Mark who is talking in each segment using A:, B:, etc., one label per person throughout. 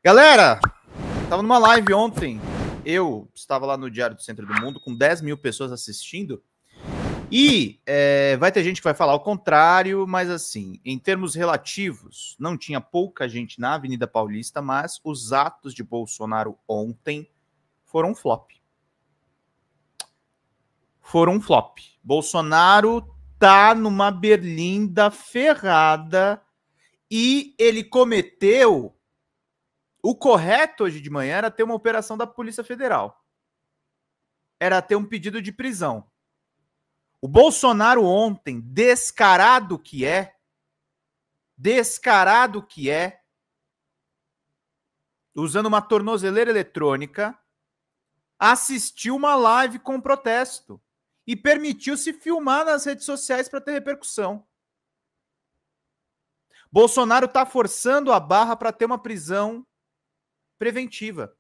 A: Galera, tava numa live ontem. Eu estava lá no Diário do Centro do Mundo com 10 mil pessoas assistindo. E vai ter gente que vai falar o contrário, mas assim, em termos relativos, não tinha pouca gente na Avenida Paulista, mas os atos de Bolsonaro ontem foram um flop. Foram um flop. Bolsonaro tá numa berlinda ferrada e ele cometeu... O correto hoje de manhã era ter uma operação da Polícia Federal. Era ter um pedido de prisão. O Bolsonaro ontem, descarado que é, usando uma tornozeleira eletrônica, assistiu uma live com protesto e permitiu se filmar nas redes sociais para ter repercussão. Bolsonaro está forçando a barra para ter uma prisão preventiva.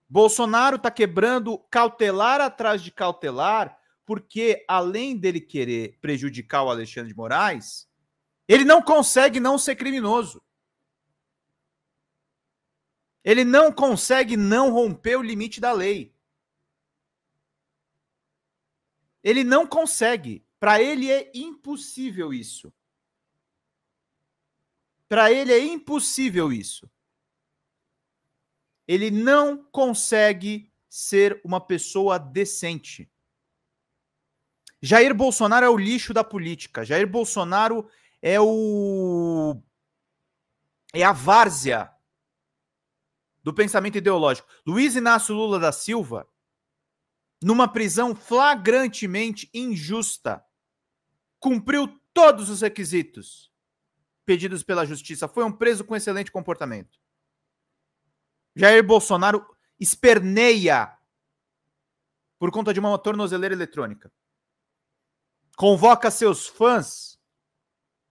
A: Bolsonaro está quebrando cautelar atrás de cautelar, porque além dele querer prejudicar o Alexandre de Moraes, ele não consegue não ser criminoso. Ele não consegue não romper o limite da lei. Ele não consegue. Para ele é impossível isso. Para ele é impossível isso. Ele não consegue ser uma pessoa decente. Jair Bolsonaro é o lixo da política. Jair Bolsonaro é a várzea do pensamento ideológico. Luiz Inácio Lula da Silva, numa prisão flagrantemente injusta, cumpriu todos os requisitos pedidos pela justiça. Foi um preso com excelente comportamento. Jair Bolsonaro esperneia por conta de uma tornozeleira eletrônica. Convoca seus fãs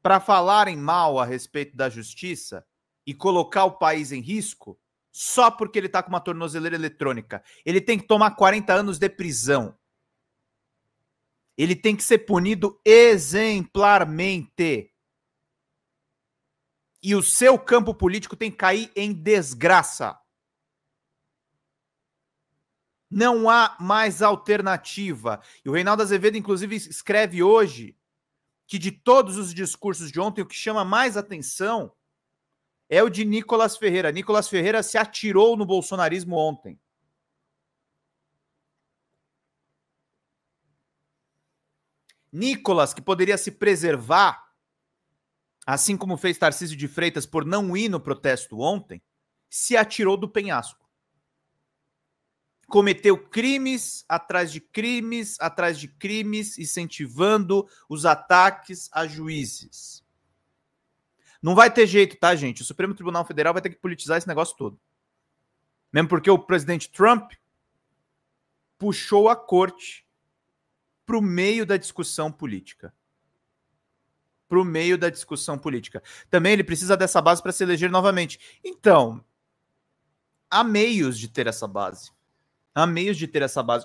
A: para falarem mal a respeito da justiça e colocar o país em risco só porque ele está com uma tornozeleira eletrônica. Ele tem que tomar 40 anos de prisão. Ele tem que ser punido exemplarmente. E o seu campo político tem que cair em desgraça. Não há mais alternativa. E o Reinaldo Azevedo, inclusive, escreve hoje que de todos os discursos de ontem, o que chama mais atenção é o de Nicolas Ferreira. Nicolas Ferreira se atirou no bolsonarismo ontem. Nicolas, que poderia se preservar, assim como fez Tarcísio de Freitas por não ir no protesto ontem, se atirou do penhasco. Cometeu crimes, atrás de crimes, incentivando os ataques a juízes. Não vai ter jeito, tá, gente? O Supremo Tribunal Federal vai ter que politizar esse negócio todo. Mesmo porque o presidente Trump puxou a corte para o meio da discussão política. Também ele precisa dessa base para se eleger novamente. Então, há meios de ter essa base.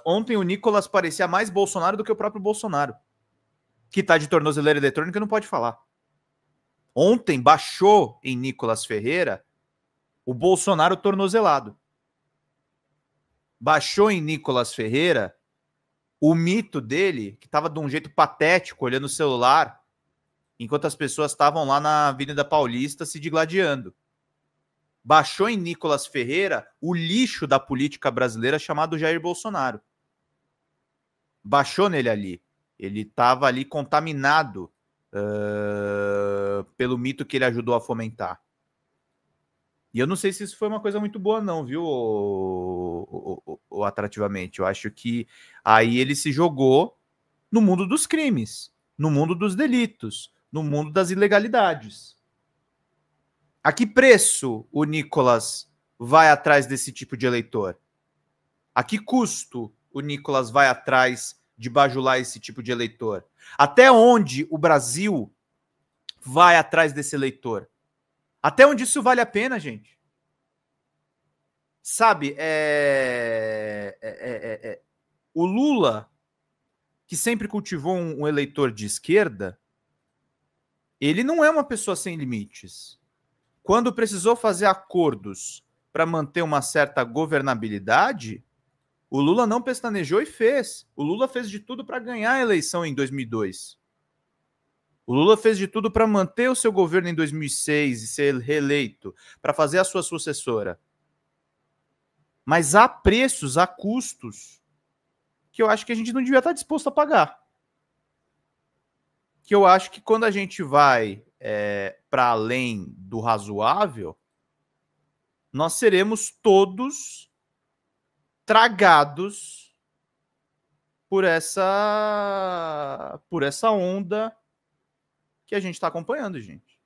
A: Ontem o Nicolas parecia mais Bolsonaro do que o próprio Bolsonaro, que tá de tornozeleira eletrônica e não pode falar. Ontem baixou em Nicolas Ferreira o Bolsonaro tornozelado. Baixou em Nicolas Ferreira o mito dele, que estava de um jeito patético, olhando o celular, enquanto as pessoas estavam lá na Avenida Paulista se digladiando. Baixou em Nicolas Ferreira o lixo da política brasileira chamado Jair Bolsonaro. Baixou nele ali. Ele estava ali contaminado pelo mito que ele ajudou a fomentar. E eu não sei se isso foi uma coisa muito boa não, viu, o atrativamente. Eu acho que aí ele se jogou no mundo dos crimes, no mundo dos delitos, no mundo das ilegalidades. A que preço o Nicolas vai atrás desse tipo de eleitor? A que custo o Nicolas vai atrás de bajular esse tipo de eleitor? Até onde o Brasil vai atrás desse eleitor? Até onde isso vale a pena, gente? Sabe, o Lula, que sempre cultivou um eleitor de esquerda, ele não é uma pessoa sem limites. Quando precisou fazer acordos para manter uma certa governabilidade, o Lula não pestanejou e fez. O Lula fez de tudo para ganhar a eleição em 2002. O Lula fez de tudo para manter o seu governo em 2006 e ser reeleito, para fazer a sua sucessora. Mas há preços, há custos que eu acho que a gente não devia estar disposto a pagar. Que eu acho que quando a gente vai para além do razoável, nós seremos todos tragados por essa onda que a gente está acompanhando, gente.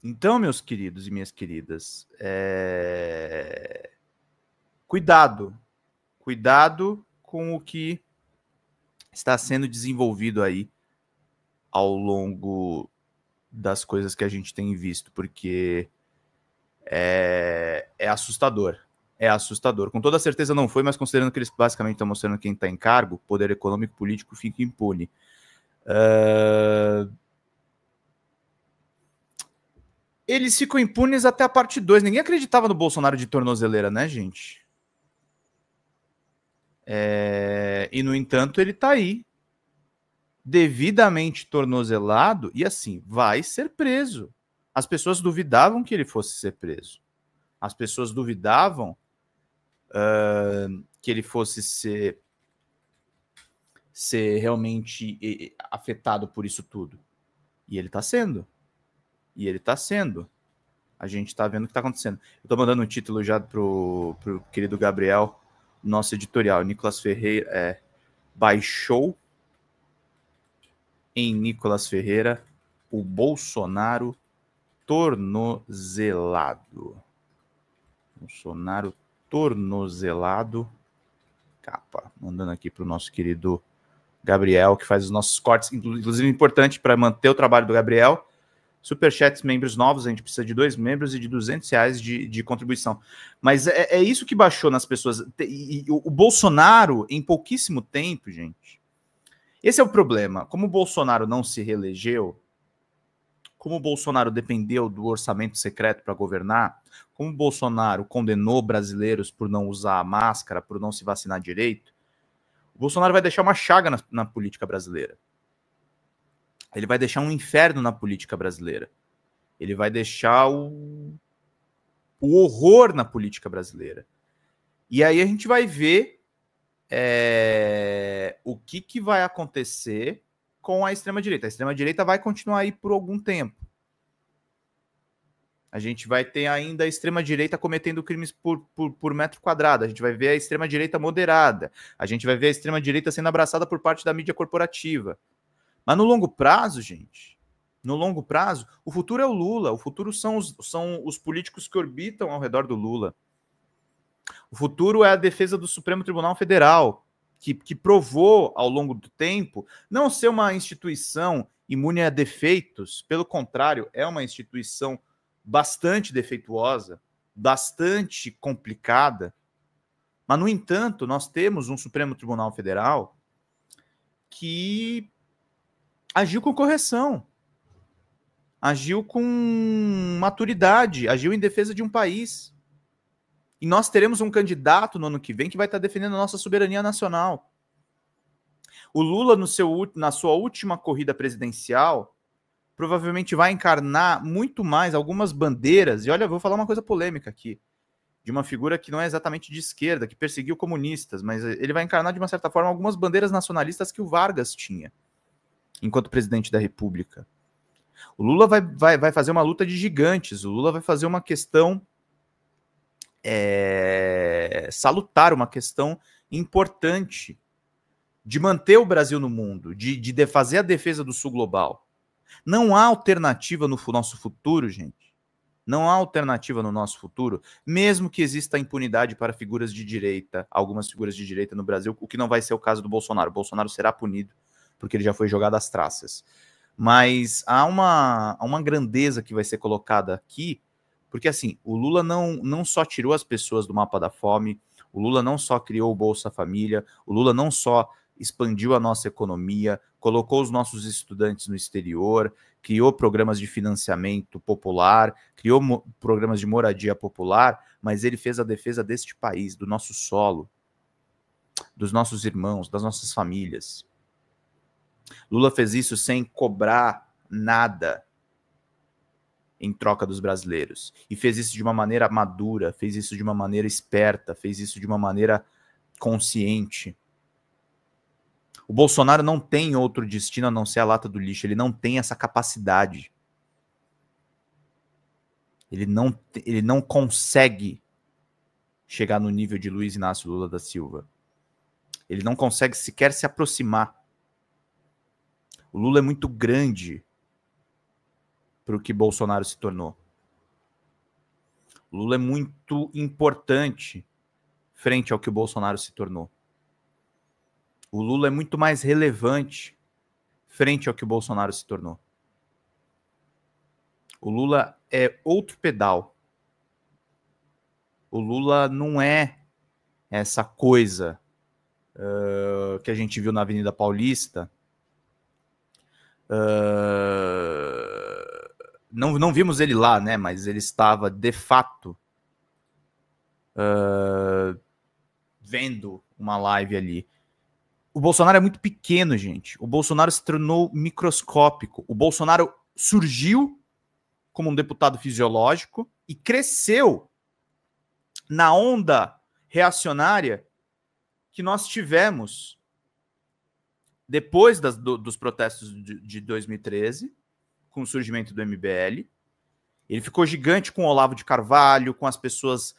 A: Então, meus queridos e minhas queridas, cuidado com o que está sendo desenvolvido aí ao longo das coisas que a gente tem visto, porque é assustador. É assustador. Com toda certeza não foi, mas considerando que eles basicamente estão mostrando quem está em cargo, poder econômico político fica impune. Eles ficam impunes até a parte 2. Ninguém acreditava no Bolsonaro de tornozeleira, né, gente? E, no entanto, ele está aí, devidamente tornozelado, e assim, vai ser preso. As pessoas duvidavam que ele fosse ser preso. As pessoas duvidavam que ele fosse ser realmente afetado por isso tudo. E ele está sendo. A gente está vendo o que está acontecendo. Eu estou mandando um título já pro querido Gabriel, nosso editorial. Nicolas Ferreira baixou em Nicolas Ferreira o Bolsonaro tornozelado. Bolsonaro tornozelado. Capa. Mandando aqui para o nosso querido Gabriel, que faz os nossos cortes. Inclusive, importante para manter o trabalho do Gabriel. Superchats, membros novos, a gente precisa de 2 membros e de R$200 de contribuição. Mas é isso que baixou nas pessoas. E o Bolsonaro, em pouquíssimo tempo, gente, esse é o problema. Como o Bolsonaro não se reelegeu, como o Bolsonaro dependeu do orçamento secreto para governar, como o Bolsonaro condenou brasileiros por não usar a máscara, por não se vacinar direito, o Bolsonaro vai deixar uma chaga na política brasileira. Ele vai deixar um inferno na política brasileira. Ele vai deixar o horror na política brasileira. E aí a gente vai ver o que vai acontecer com a extrema-direita. A extrema-direita vai continuar aí por algum tempo. A gente vai ter ainda a extrema-direita cometendo crimes por metro quadrado. A gente vai ver a extrema-direita moderada. A gente vai ver a extrema-direita sendo abraçada por parte da mídia corporativa. Mas no longo prazo, gente, o futuro é o Lula, o futuro são os políticos que orbitam ao redor do Lula. O futuro é a defesa do Supremo Tribunal Federal, que provou ao longo do tempo não ser uma instituição imune a defeitos, pelo contrário, é uma instituição bastante defeituosa, bastante complicada. Mas, no entanto, nós temos um Supremo Tribunal Federal que agiu com correção, agiu com maturidade, agiu em defesa de um país. E nós teremos um candidato no ano que vem que vai estar defendendo a nossa soberania nacional. O Lula, na sua última corrida presidencial, provavelmente vai encarnar muito mais algumas bandeiras. E olha, eu vou falar uma coisa polêmica aqui, de uma figura que não é exatamente de esquerda, que perseguiu comunistas, mas ele vai encarnar, de uma certa forma, algumas bandeiras nacionalistas que o Vargas tinha enquanto presidente da República. O Lula vai fazer uma luta de gigantes. O Lula vai fazer uma questão salutar, uma questão importante de manter o Brasil no mundo, de fazer a defesa do Sul global. Não há alternativa no nosso futuro, gente. Não há alternativa no nosso futuro, mesmo que exista impunidade para figuras de direita, algumas figuras de direita no Brasil, o que não vai ser o caso do Bolsonaro. O Bolsonaro será punido porque ele já foi jogado às traças. Mas há uma grandeza que vai ser colocada aqui, porque assim, o Lula não só tirou as pessoas do mapa da fome, o Lula não só criou o Bolsa Família, o Lula não só expandiu a nossa economia, colocou os nossos estudantes no exterior, criou programas de financiamento popular, criou programas de moradia popular, mas ele fez a defesa deste país, do nosso solo, dos nossos irmãos, das nossas famílias. Lula fez isso sem cobrar nada em troca dos brasileiros. E fez isso de uma maneira madura, fez isso de uma maneira esperta, fez isso de uma maneira consciente. O Bolsonaro não tem outro destino a não ser a lata do lixo. Ele não tem essa capacidade. Ele não consegue chegar no nível de Luiz Inácio Lula da Silva. Ele não consegue sequer se aproximar. O Lula é muito grande para o que Bolsonaro se tornou. O Lula é muito importante frente ao que o Bolsonaro se tornou. O Lula é muito mais relevante frente ao que o Bolsonaro se tornou. O Lula é outro pedal. O Lula não é essa coisa que a gente viu na Avenida Paulista. Não vimos ele lá, né? Mas ele estava, de fato, vendo uma live ali. O Bolsonaro é muito pequeno, gente. O Bolsonaro se tornou microscópico. O Bolsonaro surgiu como um deputado fisiológico e cresceu na onda reacionária que nós tivemos depois dos protestos de 2013, com o surgimento do MBL. Ele ficou gigante com o Olavo de Carvalho, com as pessoas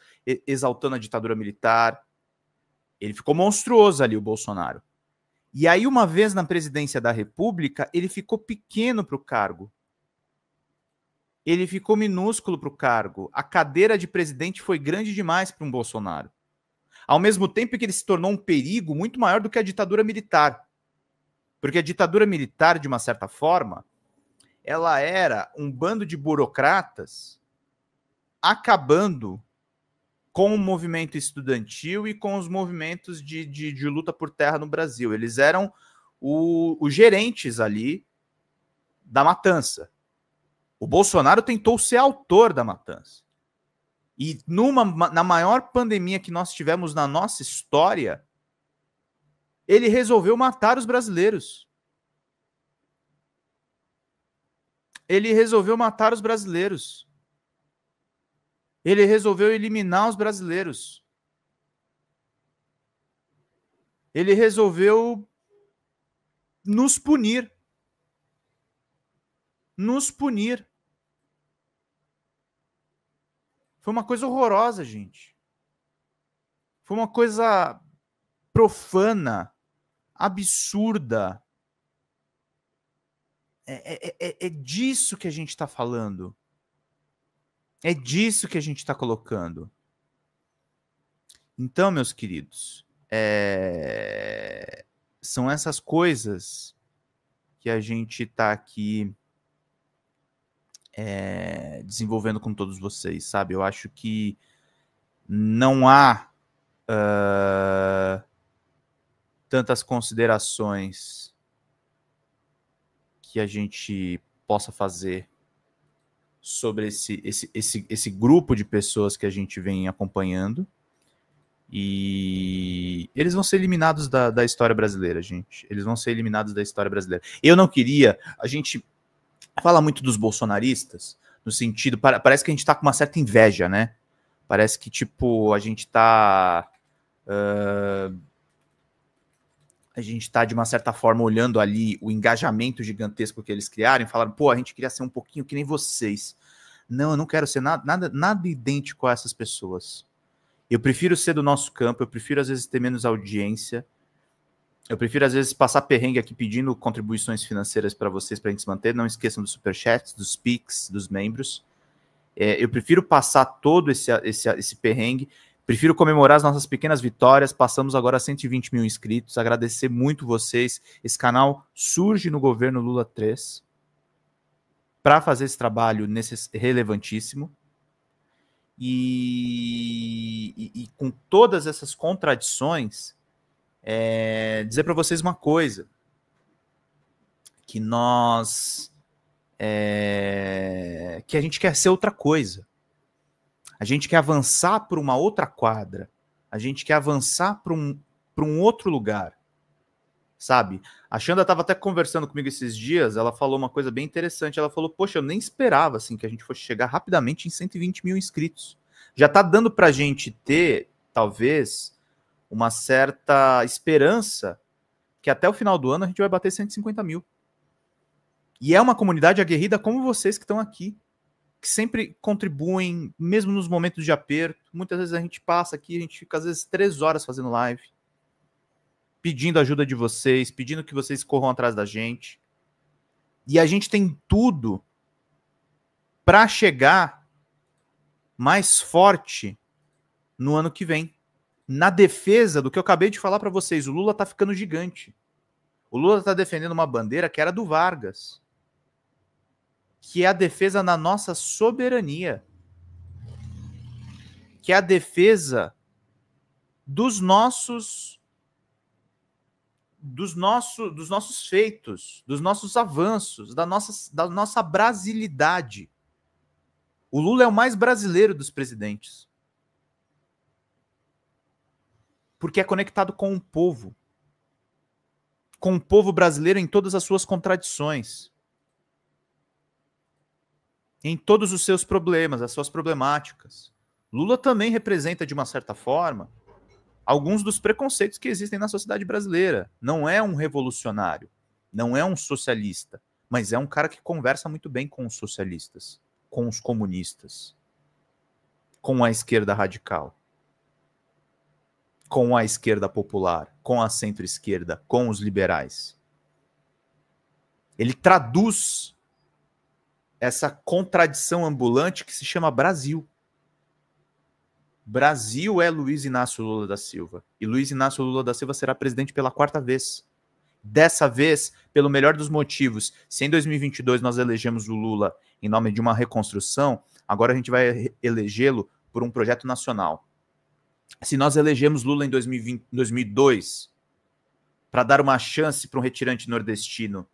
A: exaltando a ditadura militar. Ele ficou monstruoso ali, o Bolsonaro. E aí, uma vez na presidência da República, ele ficou pequeno para o cargo. Ele ficou minúsculo para o cargo. A cadeira de presidente foi grande demais para um Bolsonaro. Ao mesmo tempo que ele se tornou um perigo muito maior do que a ditadura militar. Porque a ditadura militar, de uma certa forma, ela era um bando de burocratas acabando com o movimento estudantil e com os movimentos de luta por terra no Brasil. Eles eram os gerentes ali da matança. O Bolsonaro tentou ser autor da matança. E na maior pandemia que nós tivemos na nossa história, ele resolveu matar os brasileiros. Ele resolveu matar os brasileiros. Ele resolveu eliminar os brasileiros. Ele resolveu nos punir. Nos punir. Foi uma coisa horrorosa, gente. Foi uma coisa profana, absurda. É disso que a gente está falando. É disso que a gente está colocando. Então, meus queridos, são essas coisas que a gente está aqui desenvolvendo com todos vocês, sabe? Eu acho que não há tantas considerações que a gente possa fazer sobre esse grupo de pessoas que a gente vem acompanhando. E eles vão ser eliminados da história brasileira, gente. Eles vão ser eliminados da história brasileira. Eu não queria... A gente fala muito dos bolsonaristas, no sentido... Parece que a gente tá com uma certa inveja, né? Parece que, tipo, a gente tá... a gente tá, de uma certa forma, olhando ali o engajamento gigantesco que eles criaram e falaram, pô, a gente queria ser um pouquinho que nem vocês. Não, eu não quero ser nada idêntico a essas pessoas. Eu prefiro ser do nosso campo, eu prefiro, às vezes, ter menos audiência. Eu prefiro, às vezes, passar perrengue aqui pedindo contribuições financeiras para vocês, para a gente se manter. Não esqueçam dos superchats, dos Pix, dos membros. Eu prefiro passar todo esse perrengue. Prefiro comemorar as nossas pequenas vitórias. Passamos agora a 120 mil inscritos. Agradecer muito vocês. Esse canal surge no governo Lula 3 para fazer esse trabalho relevantíssimo. E com todas essas contradições, dizer para vocês uma coisa, que nós que a gente quer ser outra coisa. A gente quer avançar para uma outra quadra. A gente quer avançar para um outro lugar. Sabe? A Xanda estava até conversando comigo esses dias, ela falou uma coisa bem interessante. Ela falou, poxa, eu nem esperava assim, que a gente fosse chegar rapidamente em 120 mil inscritos. Já está dando para a gente ter, talvez, uma certa esperança que até o final do ano a gente vai bater 150 mil. E é uma comunidade aguerrida como vocês que estão aqui, que sempre contribuem, mesmo nos momentos de aperto. Muitas vezes a gente passa aqui, a gente fica às vezes 3 horas fazendo live, pedindo ajuda de vocês, pedindo que vocês corram atrás da gente. E a gente tem tudo para chegar mais forte no ano que vem. Na defesa do que eu acabei de falar para vocês, o Lula tá ficando gigante. O Lula tá defendendo uma bandeira que era do Vargas, que é a defesa na nossa soberania, que é a defesa dos nossos feitos, dos nossos avanços, da nossa brasilidade. O Lula é o mais brasileiro dos presidentes. Porque é conectado com o povo brasileiro em todas as suas contradições, em todos os seus problemas, as suas problemáticas. Lula também representa, de uma certa forma, alguns dos preconceitos que existem na sociedade brasileira. Não é um revolucionário, não é um socialista, mas é um cara que conversa muito bem com os socialistas, com os comunistas, com a esquerda radical, com a esquerda popular, com a centro-esquerda, com os liberais. Ele traduz essa contradição ambulante que se chama Brasil. Brasil é Luiz Inácio Lula da Silva. E Luiz Inácio Lula da Silva será presidente pela 4ª vez. Dessa vez, pelo melhor dos motivos. Se em 2022 nós elegemos o Lula em nome de uma reconstrução, agora a gente vai elegê-lo por um projeto nacional. Se nós elegemos Lula em 2002 para dar uma chance para um retirante nordestino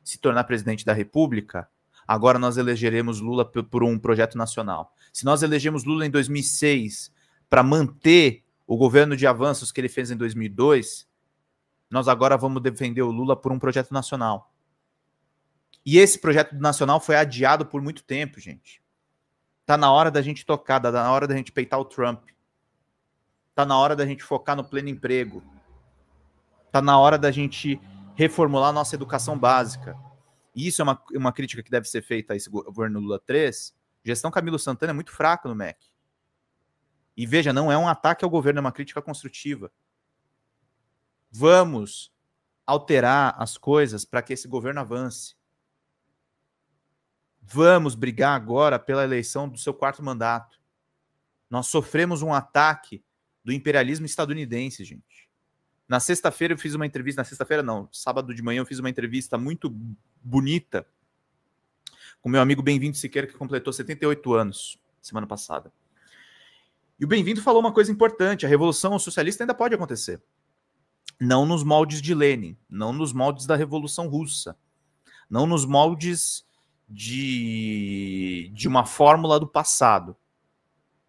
A: se tornar presidente da República, agora nós elegeremos Lula por um projeto nacional. Se nós elegemos Lula em 2006 para manter o governo de avanços que ele fez em 2002, nós agora vamos defender o Lula por um projeto nacional. E esse projeto nacional foi adiado por muito tempo, gente. Tá na hora da gente tocar, tá na hora da gente peitar o Trump. Tá na hora da gente focar no pleno emprego. Tá na hora da gente reformular a nossa educação básica. E isso é uma crítica que deve ser feita a esse governo Lula 3. Gestão Camilo Santana é muito fraca no MEC. E veja, não é um ataque ao governo, é uma crítica construtiva. Vamos alterar as coisas para que esse governo avance. Vamos brigar agora pela eleição do seu 4º mandato. Nós sofremos um ataque do imperialismo estadunidense, gente. Na sexta-feira eu fiz uma entrevista, na sexta-feira não, sábado de manhã eu fiz uma entrevista muito bonita com meu amigo Bem-vindo Siqueira, que completou 78 anos semana passada. E o Bem-vindo falou uma coisa importante: a revolução socialista ainda pode acontecer. Não nos moldes de Lenin, não nos moldes da Revolução Russa, não nos moldes de uma fórmula do passado.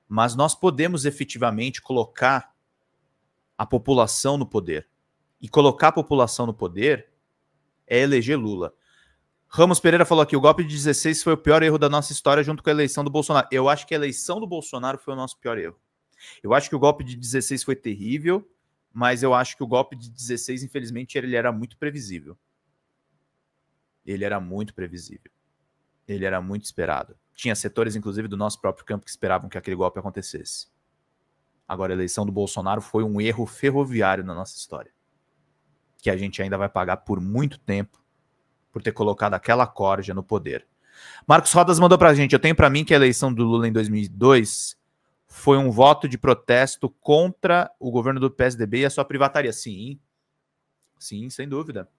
A: Mas nós podemos efetivamente colocar a população no poder. E colocar a população no poder é eleger Lula. Ramos Pereira falou aqui, o golpe de 16 foi o pior erro da nossa história junto com a eleição do Bolsonaro. Eu acho que a eleição do Bolsonaro foi o nosso pior erro. Eu acho que o golpe de 16 foi terrível, mas eu acho que o golpe de 16, infelizmente, ele era muito previsível. Ele era muito previsível. Ele era muito esperado. Tinha setores, inclusive, do nosso próprio campo que esperavam que aquele golpe acontecesse. Agora, a eleição do Bolsonaro foi um erro ferroviário na nossa história, que a gente ainda vai pagar por muito tempo por ter colocado aquela corja no poder. Marcos Rodas mandou pra gente, eu tenho pra mim que a eleição do Lula em 2002 foi um voto de protesto contra o governo do PSDB e a sua privataria. Sim, sim, sem dúvida.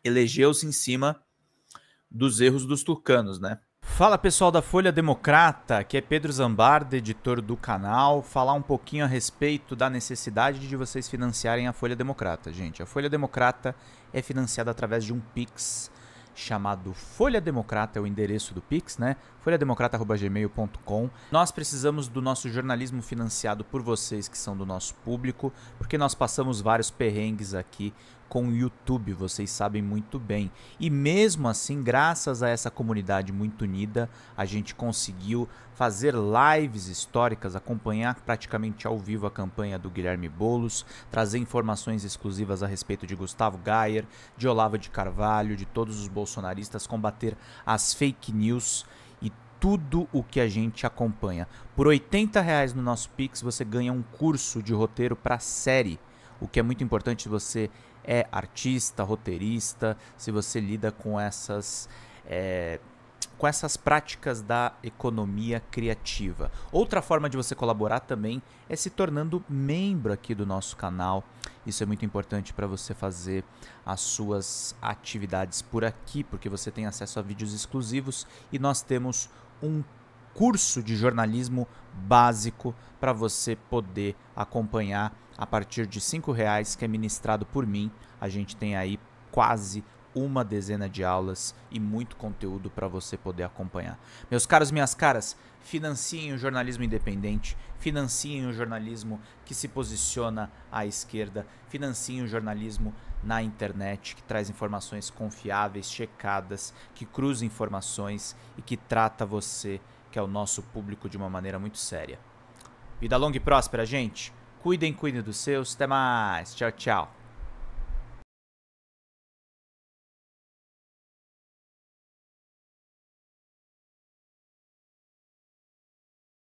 A: Elegeu-se em cima dos erros dos tucanos, né? Fala pessoal da Folha Democrata, aqui é Pedro Zambarda, editor do canal, falar um pouquinho a respeito da necessidade de vocês financiarem a Folha Democrata. Gente, a Folha Democrata é financiada através de um Pix chamado Folha Democrata, é o endereço do Pix, né? folhademocrata@gmail.com. Nós precisamos do nosso jornalismo financiado por vocês que são do nosso público, porque nós passamos vários perrengues aqui com o YouTube, vocês sabem muito bem. E mesmo assim, graças a essa comunidade muito unida, a gente conseguiu fazer lives históricas, acompanhar praticamente ao vivo a campanha do Guilherme Boulos, trazer informações exclusivas a respeito de Gustavo Gayer, de Olavo de Carvalho, de todos os bolsonaristas, combater as fake news e tudo o que a gente acompanha. Por R$80 no nosso Pix, você ganha um curso de roteiro para série, o que é muito importante se você é artista, roteirista, se você lida com essas práticas da economia criativa. Outra forma de você colaborar também é se tornando membro aqui do nosso canal. Isso é muito importante para você fazer as suas atividades por aqui, porque você tem acesso a vídeos exclusivos e nós temos um curso de jornalismo básico para você poder acompanhar a partir de R$5, que é ministrado por mim. A gente tem aí quase uma dezena de aulas e muito conteúdo para você poder acompanhar. Meus caros, minhas caras, financiem o jornalismo independente, financiem o jornalismo que se posiciona à esquerda, financiem o jornalismo na internet, que traz informações confiáveis, checadas, que cruza informações e que trata você, que é o nosso público, de uma maneira muito séria. Vida longa e próspera, gente. Cuidem dos seus. Até mais. Tchau, tchau.